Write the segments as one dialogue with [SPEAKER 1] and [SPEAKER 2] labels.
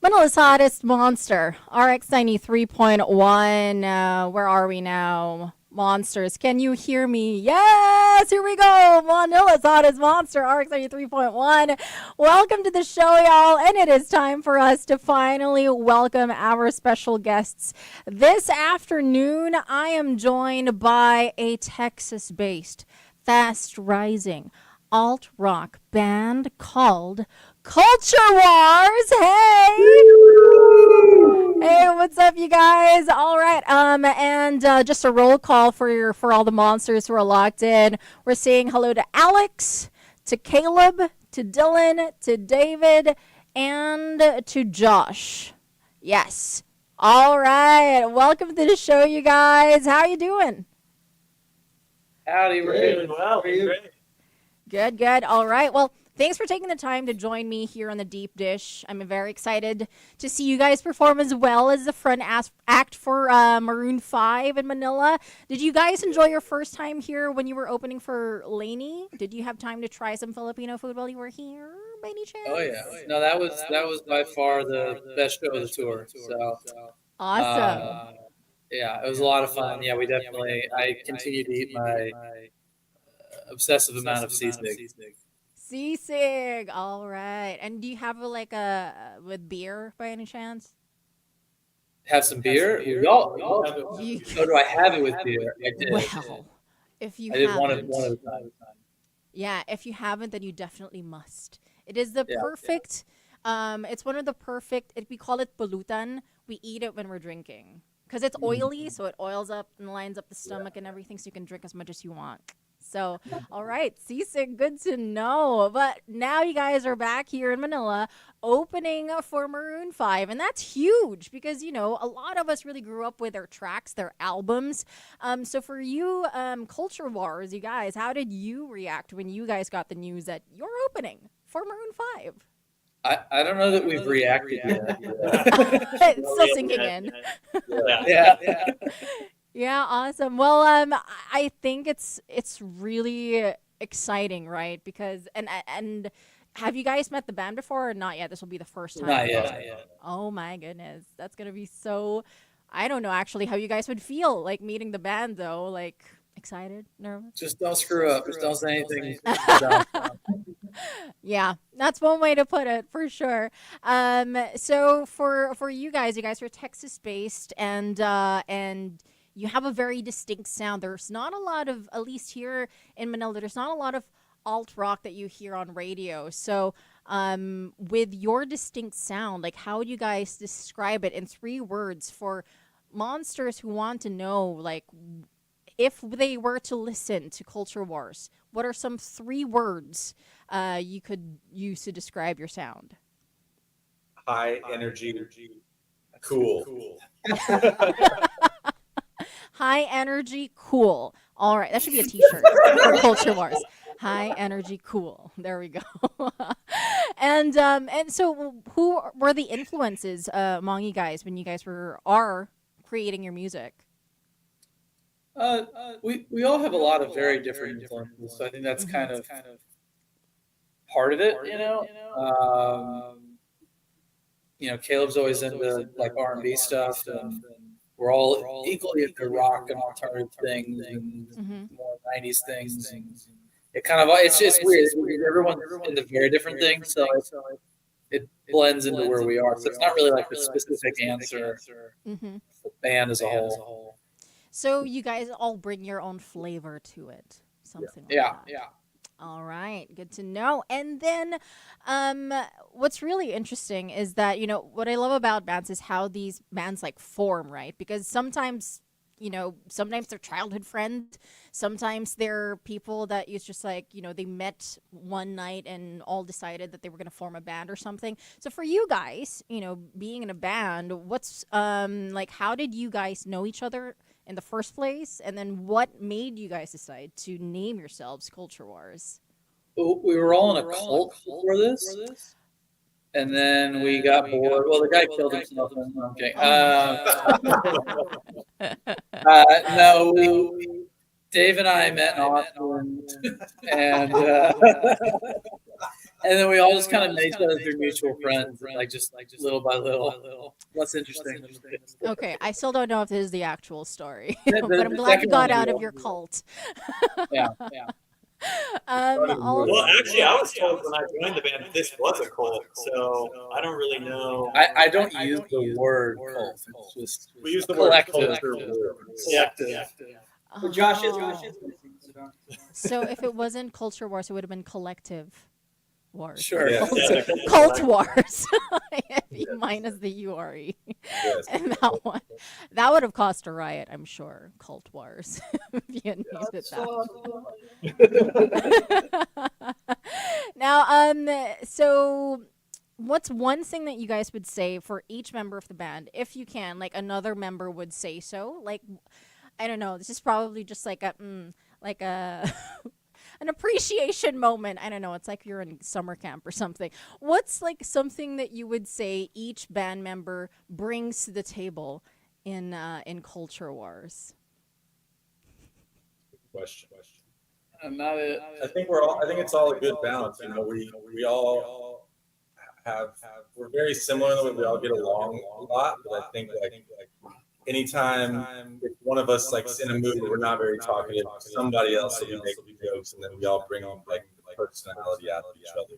[SPEAKER 1] Manila's hottest monster, RX93.1. Where are we now? Monsters, can you hear me? Yes, here we go. Manila's hottest monster, RX93.1. Welcome to the show, y'all. And it is time for us to finally welcome our special guests. This afternoon, I am joined by a Texas based, fast rising, alt rock band called Culture Wars. Hey, hey, what's up, you guys? All right, and just a roll call for all the monsters who are locked in. We're saying hello to Alex, to Caleb, to Dylan, to David, and to Josh. Yes. All right. Welcome to the show, you guys. How you doing?
[SPEAKER 2] Howdy, we're doing well.
[SPEAKER 1] Good, good. All right. Well, thanks for taking the time to join me here on the Deep Dish. I'm very excited to see you guys perform as well as the front act for Maroon 5 in Manila. Did you guys enjoy your first time here when you were opening for Lainey? Did you have time to try some Filipino food while you were here, by any chance?
[SPEAKER 2] Oh yeah, no, that was by far the best show of the tour. So,
[SPEAKER 1] Awesome.
[SPEAKER 2] uh, yeah, it was a lot of fun. Yeah, we definitely. I continue to eat my obsessive amount of seasoning.
[SPEAKER 1] Sisig. All right. And do you have with beer by any chance?
[SPEAKER 2] Have some beer. We all have it.
[SPEAKER 1] You,
[SPEAKER 2] So do I have it with beer? I did.
[SPEAKER 1] well, if you
[SPEAKER 2] I did
[SPEAKER 1] haven't,
[SPEAKER 2] one at a time.
[SPEAKER 1] yeah, if you haven't, then you definitely must. It is the
[SPEAKER 2] Yeah.
[SPEAKER 1] perfect. It's one of the perfect. We call it pulutan. We eat it when we're drinking because it's oily, so it oils up and lines up the stomach and everything, so you can drink as much as you want. So, all right, Sisig, good to know. But now you guys are back here in Manila, opening for Maroon 5, and that's huge because a lot of us really grew up with their tracks, their albums. So for you, Culture Wars, you guys, how did you react when you guys got the news that you're opening for Maroon 5?
[SPEAKER 2] I don't know that we've reacted yet.
[SPEAKER 1] It's still sinking in.
[SPEAKER 2] Yeah.
[SPEAKER 1] Yeah, awesome. Well, I think it's really exciting, right? Because and have you guys met the band before or not yet? This will be the first time.
[SPEAKER 2] Not yet.
[SPEAKER 1] Oh my goodness, that's gonna be so. I don't know actually how you guys would feel like meeting the band though. Like excited, nervous.
[SPEAKER 2] Just don't screw up. Just don't say anything.
[SPEAKER 1] Yeah, that's one way to put it for sure. So for you guys are Texas based and you have a very distinct sound. There's not a lot of, at least here in Manila, there's not a lot of alt rock that you hear on radio. So with your distinct sound, like how would you guys describe it in 3 words for monsters who want to know, like if they were to listen to Culture Wars, what are some 3 words you could use to describe your sound?
[SPEAKER 3] High energy, cool.
[SPEAKER 1] High energy, cool. All right, that should be a T-shirt for Culture Wars. High energy, cool. There we go. And so, who were the influences among you guys when you guys are creating your music?
[SPEAKER 2] We all have a lot of very different influences, so I think that's kind of part of it. Caleb's always into like R&B stuff, and we're all equally into rock and alternative things and more '90s things. And it's just weird. Everyone's into very different things, so it blends into where we are. So it's not really like the specific answer
[SPEAKER 1] Mm-hmm.
[SPEAKER 2] for the band as a whole.
[SPEAKER 1] So you guys all bring your own flavor to it, something like
[SPEAKER 2] Yeah.
[SPEAKER 1] that. All right, good to know. And then, what's really interesting is that what I love about bands is how these bands like form, right? Because sometimes they're childhood friends, sometimes they're people that it's just like they met one night and all decided that they were going to form a band or something. So for you guys, being in a band, what's like how did you guys know each other in the first place, and then what made you guys decide to name yourselves Culture Wars?
[SPEAKER 2] We were all in a cult before this, and then we got bored. Well, the guy killed himself. Okay. No, Dave and I met in Austin, and And then we all just kind of met each other through mutual friends, like just little by little. Less interesting.
[SPEAKER 1] Okay, I still don't know if this is the actual story,
[SPEAKER 2] The
[SPEAKER 1] but I'm glad you
[SPEAKER 2] second
[SPEAKER 1] got
[SPEAKER 2] one
[SPEAKER 1] out of
[SPEAKER 2] is-
[SPEAKER 1] your cult.
[SPEAKER 2] Yeah.
[SPEAKER 3] Well, actually, I was told when I joined the band that this was a cult, so I don't really know.
[SPEAKER 2] I don't use the word cult. It's just
[SPEAKER 3] We use the
[SPEAKER 2] collective.
[SPEAKER 3] word culture more.
[SPEAKER 2] Collective.
[SPEAKER 1] Oh.
[SPEAKER 4] Josh is.
[SPEAKER 1] So if it wasn't Culture Wars, it would have been Collective Wars.
[SPEAKER 2] Sure.
[SPEAKER 3] Yeah.
[SPEAKER 1] Cult Wars. Minus the URE.
[SPEAKER 3] Yes.
[SPEAKER 1] And that would have cost a riot, I'm sure. Cult Wars. If you had needed that. Now, so what's one thing that you guys would say for each member of the band, if you can, like another member would say so? Like, I don't know. This is probably just like a an appreciation moment. I don't know. It's like you're in summer camp or something. What's like something that you would say each band member brings to the table in Culture Wars?
[SPEAKER 3] Question.
[SPEAKER 2] Not it.
[SPEAKER 3] I think it's all a good balance. You know, we all we're very similar in the way we all get along a lot, but I think like anytime if one of us like in a mood where we're not very talkative, somebody else will be making jokes, and then we all bring on like personality out of each other.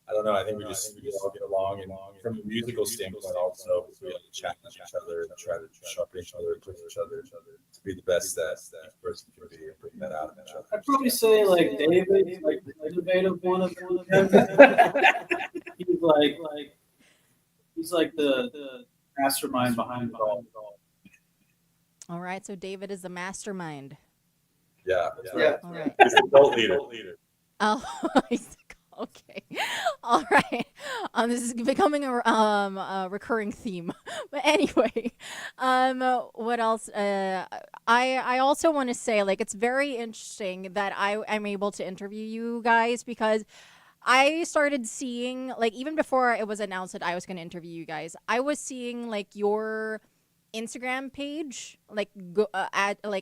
[SPEAKER 3] I don't know. I think we all get along, and from a musical standpoint, also we have to challenge each other and try to sharpen each other, push each other to be the best that each person can be, and bring that out of each other.
[SPEAKER 4] I'd probably say like David, like the innovative one of them. He's like the mastermind behind it all.
[SPEAKER 1] All right. So David is the mastermind.
[SPEAKER 3] Yeah.
[SPEAKER 1] All right.
[SPEAKER 3] He's the cult leader.
[SPEAKER 1] Oh, okay. All right. This is becoming a recurring theme. But anyway, what else? I also want to say, like, it's very interesting that I'm able to interview you guys, because I started seeing, like, even before it was announced that I was going to interview you guys, I was seeing like your Instagram page like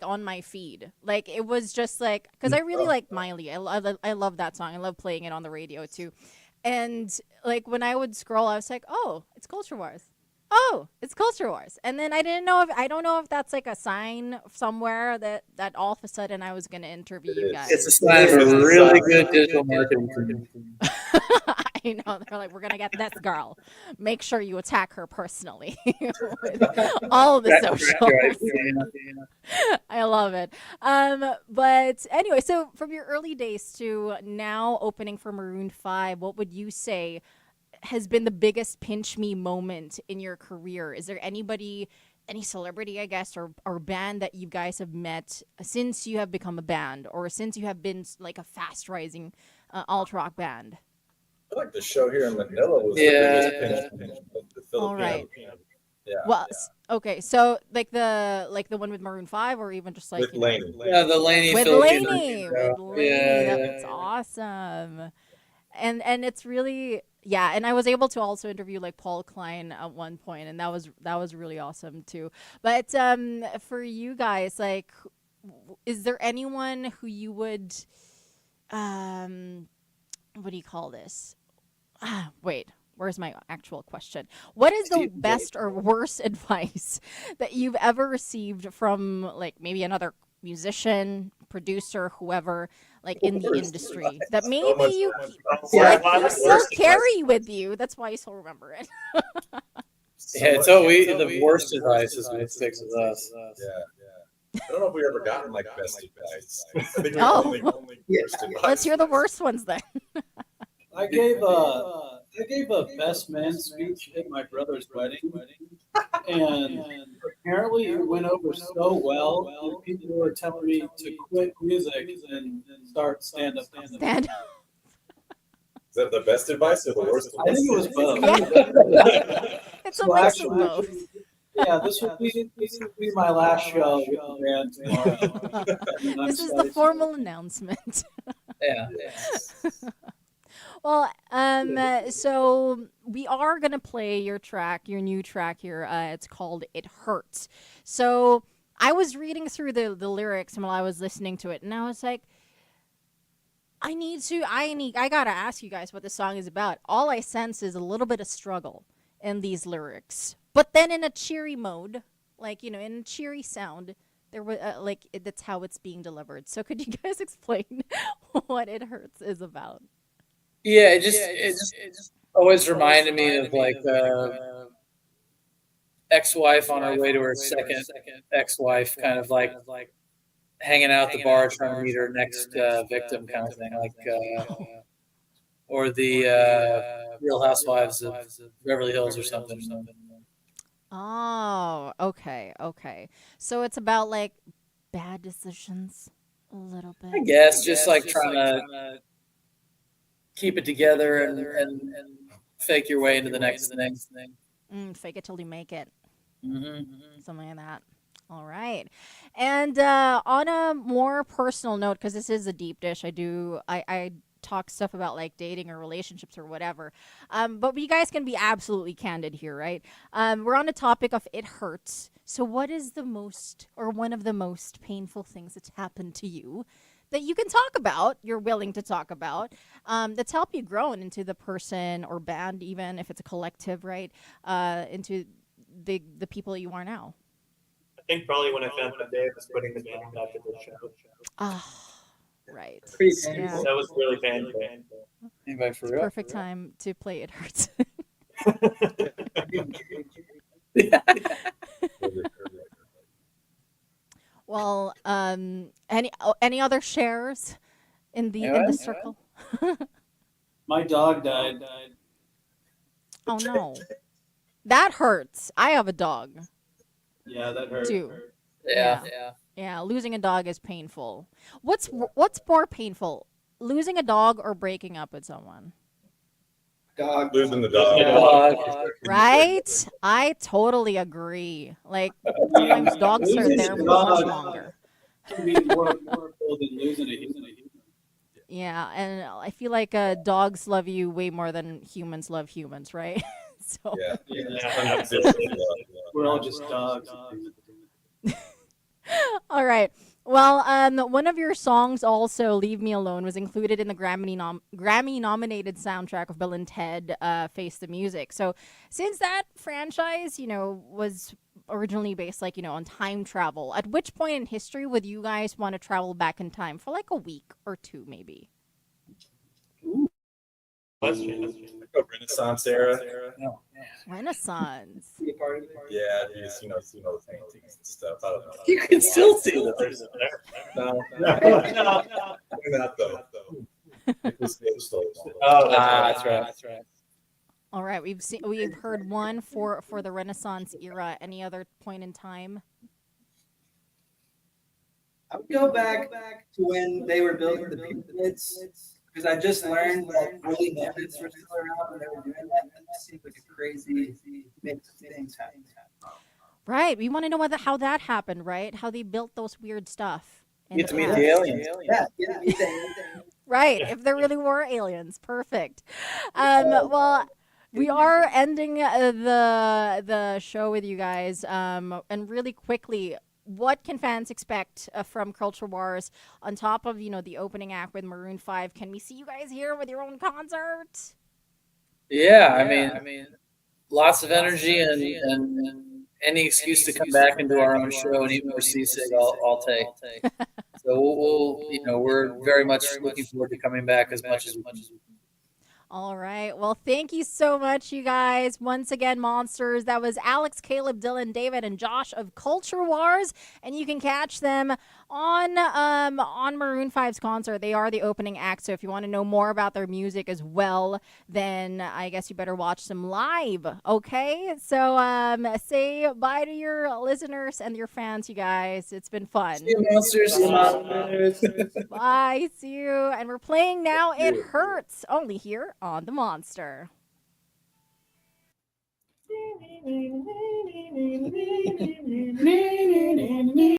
[SPEAKER 1] on my feed. Like, it was just like, because I really like Miley. I love that song. I love playing it on the radio too. And like when I would scroll, I was like, oh, it's Culture Wars. Oh, it's Culture Wars. And then I don't know if that's like a sign somewhere that all of a sudden I was going to interview you guys.
[SPEAKER 2] It's a sign of a really good digital marketing team.
[SPEAKER 1] I know. They're like, we're going to get this girl. Make sure you attack her personally with all the socials. I love it. But anyway, so from your early days to now opening for Maroon 5, what would you say has been the biggest pinch me moment in your career? Is there any celebrity, I guess, or band that you guys have met since you have become a band, or since you have been like a fast rising alt rock band?
[SPEAKER 3] I feel like the show here in Manila was the biggest pinch of the Filipino.
[SPEAKER 1] All right.
[SPEAKER 3] Yeah.
[SPEAKER 1] Well, okay, so like the one with Maroon 5, or even just like
[SPEAKER 3] With Lainey.
[SPEAKER 2] Yeah, the Lainey.
[SPEAKER 1] with
[SPEAKER 2] Filipino
[SPEAKER 1] Lainey.
[SPEAKER 2] team.
[SPEAKER 1] With Lainey.
[SPEAKER 2] Yeah.
[SPEAKER 1] That's awesome. And it's really, yeah, and I was able to also interview like Paul Klein at one point, and that was really awesome too. But for you guys, like, is there anyone who you would what do you call this? Wait, where's my actual question? What is the best or worst advice that you've ever received from like maybe another musician, producer, whoever, like in the industry that maybe you still carry with you? That's why you still remember it.
[SPEAKER 2] Yeah, so the worst advice is what sticks with us.
[SPEAKER 3] Yeah. I don't know if we ever gotten like best advice. I think we
[SPEAKER 1] Oh.
[SPEAKER 3] only worst advice.
[SPEAKER 1] Let's hear the worst ones then.
[SPEAKER 4] I gave a best man speech at my brother's wedding, and apparently it went over so well that people were telling me to quit music and start stand up.
[SPEAKER 1] Stand up.
[SPEAKER 3] Is that the best advice or the worst
[SPEAKER 4] I
[SPEAKER 3] advice?
[SPEAKER 4] think it was both.
[SPEAKER 1] Yeah. It's a
[SPEAKER 4] So
[SPEAKER 1] mix of
[SPEAKER 4] actually-
[SPEAKER 1] both.
[SPEAKER 4] Yeah, this would be my last show with the band tomorrow. And I'm
[SPEAKER 1] This is the
[SPEAKER 4] sorry.
[SPEAKER 1] formal announcement.
[SPEAKER 2] Yeah.
[SPEAKER 1] Well, so we are gonna play your new track here. It's called "It Hurts." So I was reading through the lyrics while I was listening to it, and I was like, I gotta ask you guys what this song is about. All I sense is a little bit of struggle in these lyrics, but then in a cheery mode, like, in a cheery sound. There was that's how it's being delivered. So could you guys explain what It Hurts is about?
[SPEAKER 2] Yeah, it just always reminded me of like ex-wife on her way to her second ex-wife, kind of like hanging out at the bar trying to meet her next victim, kind of thing, like or the Real Housewives of Beverly Hills or something.
[SPEAKER 1] Oh, okay, okay. So it's about like bad decisions a little
[SPEAKER 2] I
[SPEAKER 1] bit.
[SPEAKER 2] guess just like trying to keep it together and fake your way into the next thing.
[SPEAKER 1] Fake it till you make it.
[SPEAKER 2] Hmm.
[SPEAKER 1] Something like that. All right. And on a more personal note, because this is a deep dish, I talk stuff about like dating or relationships or whatever. But you guys can be absolutely candid here, right? We're on the topic of it hurts. So what is the most or one of the most painful things that's happened to you that you can talk about, you're willing to talk about, that's helped you grow into the person or band, even if it's a collective, right? Into the people you are now.
[SPEAKER 5] I think probably when I found out Dave was quitting the band after the show.
[SPEAKER 1] Ah, right.
[SPEAKER 2] Pretty
[SPEAKER 1] Yeah.
[SPEAKER 2] painful.
[SPEAKER 5] That was really painful.
[SPEAKER 2] Anybody
[SPEAKER 1] It's
[SPEAKER 2] for
[SPEAKER 1] a
[SPEAKER 2] real?
[SPEAKER 1] perfect time to play It Hurts. Well, any other shares in the circle?
[SPEAKER 4] My dog died.
[SPEAKER 1] Oh no, that hurts. I have a dog
[SPEAKER 4] Yeah, that hurt.
[SPEAKER 1] too.
[SPEAKER 2] Yeah.
[SPEAKER 1] Yeah, losing a dog is painful. What's more painful, losing a dog or breaking up with someone?
[SPEAKER 3] Dog. Losing the dog.
[SPEAKER 2] Dog.
[SPEAKER 1] Right? I totally agree. Like sometimes dogs are
[SPEAKER 4] Losing
[SPEAKER 1] there
[SPEAKER 4] a
[SPEAKER 1] much
[SPEAKER 4] dog
[SPEAKER 1] longer.
[SPEAKER 4] can be more painful than losing a human.
[SPEAKER 1] Yeah, and I feel like dogs love you way more than humans love humans, right? So
[SPEAKER 3] Yeah.
[SPEAKER 5] Yeah, absolutely.
[SPEAKER 4] We're all just dogs.
[SPEAKER 1] all right. Well, one of your songs, also "Leave Me Alone," was included in the Grammy-nominated soundtrack of Bill and Ted Face the Music. So, since that franchise, was originally based, like, on time travel, at which point in history would you guys want to travel back in time for like a week or two, maybe?
[SPEAKER 5] Question.
[SPEAKER 3] Renaissance era.
[SPEAKER 2] No.
[SPEAKER 1] Renaissance.
[SPEAKER 3] Yeah, just paintings and stuff. I don't know.
[SPEAKER 2] You can still see them.
[SPEAKER 3] No, not though. It was
[SPEAKER 5] Oh,
[SPEAKER 2] That's right.
[SPEAKER 1] All right, we've heard one for the Renaissance era. Any other point in time?
[SPEAKER 6] I would go back to when they were building the pyramids, because I just learned that early methods were still around when they were doing that. That just seems like a crazy mix of things happening.
[SPEAKER 1] Right. We want to know how that happened, right? How they built those weird stuff. in
[SPEAKER 2] You get to meet
[SPEAKER 1] past.
[SPEAKER 2] the aliens.
[SPEAKER 6] Yeah.
[SPEAKER 1] Right. If there really were aliens. Perfect. Well, we are ending the show with you guys. And really quickly, what can fans expect from Culture Wars on top of, the opening act with Maroon 5? Can we see you guys here with your own concert?
[SPEAKER 2] Yeah, I mean, lots of energy and any excuse to come back and do our own show and eat more sisig, I'll take. So we're very much looking forward to coming back as much as we can.
[SPEAKER 1] All right. Well, thank you so much, you guys. Once again, Monsters. That was Alex, Caleb, Dylan, David, and Josh of Culture Wars, and you can catch them on Maroon 5's concert. They are the opening act. So if you want to know more about their music as well, then I guess you better watch them live. Okay. So say bye to your listeners and your fans, you guys. It's been fun.
[SPEAKER 2] See you, Monsters.
[SPEAKER 1] Bye. See you. And we're playing now. It Hurts, only here on the Monster.